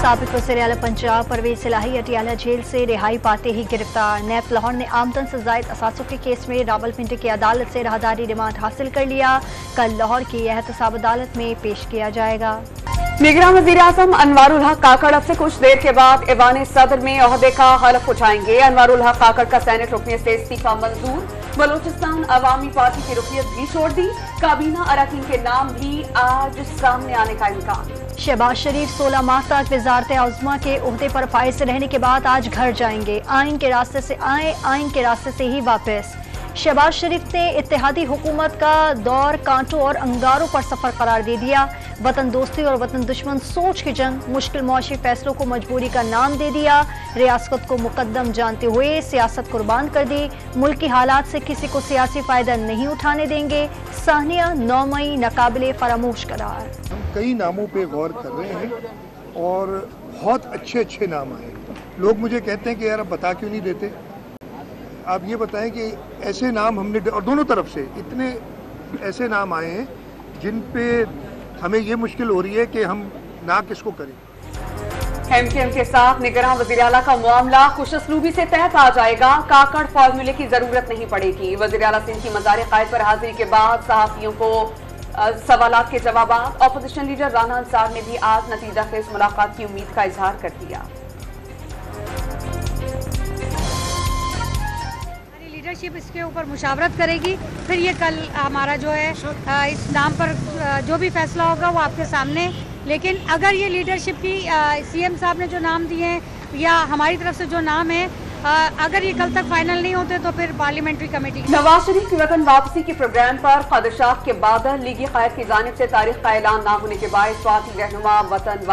साबिक वज़ीर-ए-आला पंजाब परवेज इलाही अटियाला जेल से रिहाई पाते ही गिरफ्तार। नैब लाहौर ने आमदन से जायद असासों के केस में रावलपिंडी की अदालत से राहदारी रिमांड हासिल कर लिया। कल लाहौर की एहतसाब अदालत में पेश किया जाएगा। निगरान वज़ीर-ए-आज़म अनवारुल हक काकड़ अब से कुछ देर के बाद ऐवान सदर में ओहदे का हलफ उठाएंगे। अनवारुल हक काकड़ का सेनेट रुकनियत से इस्तीफा मंजूर। बलोचिस्तान अवामी पार्टी की रुकनियत भी छोड़ दी। काबीना अरकान के नाम भी आज सामने आने का इम्कान। शहबाज शरीफ 16 माह तक वज़ारत आज़मा के ओहदे पर फाइज रहने के बाद आज घर जाएंगे। आइन के रास्ते से आए, आइन के रास्ते से ही वापस। शहबाज शरीफ ने इत्तेहादी हुकूमत का दौर कांटों और अंगारों पर सफर करार दे दिया। वतन दोस्ती और वतन दुश्मन सोच की जंग, मुश्किल मुआशी फैसलों को मजबूरी का नाम दे दिया। रियासत को मुकद्दम जानते हुए सियासत कुर्बान कर दी। मुल्क की हालात से किसी को सियासी फायदा नहीं उठाने देंगे। साहनिया 9 मई नाकाबिले फरामोश करार। हम कई नामों पे गौर कर रहे हैं और बहुत अच्छे अच्छे नाम आए। लोग मुझे कहते हैं कि यार अब बता क्यों नहीं देते। आप ये बताएं कि ऐसे नाम हमने, और दोनों तरफ से इतने ऐसे नाम आए हैं जिन पे हमें ये मुश्किल हो रही है कि हम ना किसको करें। एमकेएम के साथ निगरान वज़ीर-ए-आला का मामला खुशअस्लूबी से तहत आ जाएगा। काकड़ फार्मूले की जरूरत नहीं पड़ेगी। वज़ीर-ए-आला सिंध की मज़ार-ए-क़ायद पर हाजिरी के बाद सहाफ़ियों को सवालात के जवाब। ऑपोजिशन लीडर राना अंसार ने भी आज नतीजा खेज मुलाकात की उम्मीद का इजहार कर दिया। लीडरशिप इसके ऊपर मुशावरत करेगी, फिर ये कल हमारा जो है इस नाम पर जो भी फैसला होगा वो आपके सामने। लेकिन अगर ये लीडरशिप की सीएम साहब ने जो नाम दिए हैं या हमारी तरफ से जो नाम है, अगर ये कल तक फाइनल नहीं होते तो फिर पार्लियामेंट्री कमेटी। नवाज शरीफ की वतन वापसी के प्रोग्राम पर खदशात के बादल लीगी कायद की जानिब से तारीख का ऐलान न होने के बायस पार्टी रहनुमा वतन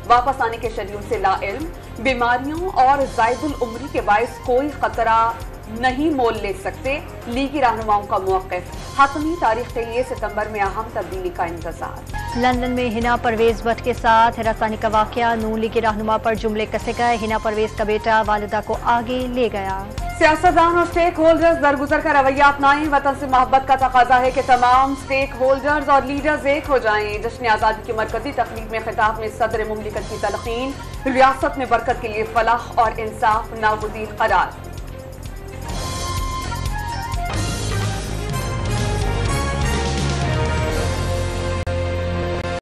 वापस आने के शेड्यूल से लाइल्म। बीमारियों और जायदुल उम्री के बायस कोई खतरा नहीं मोल ले सकते। लीगी रहनुमाओं का मौक़िफ़। हतमी तारीख के लिए सितंबर में अहम तब्दीली का इंतजार। लंदन में हिना परवेज भट्ट के साथ हिरासानी का वाक़या। नून लीगी रहनुमा पर जुमले कसे गए। हिना परवेज का बेटा वालिदा को आगे ले गया। सियासतदान और स्टेक होल्डर्स दरगुजर का रवैया अपनाएं। वतन से मोहब्बत का तकाजा है कि तमाम स्टेक होल्डर्स और लीडर्स एक हो जाएं। जश्न आज़ादी की मरकजी तकरीब में खिताब में सदर मुमलिकत की तलकीन। रियासत में बरकत के लिए फलाह और इंसाफ नागुज़ीर करार।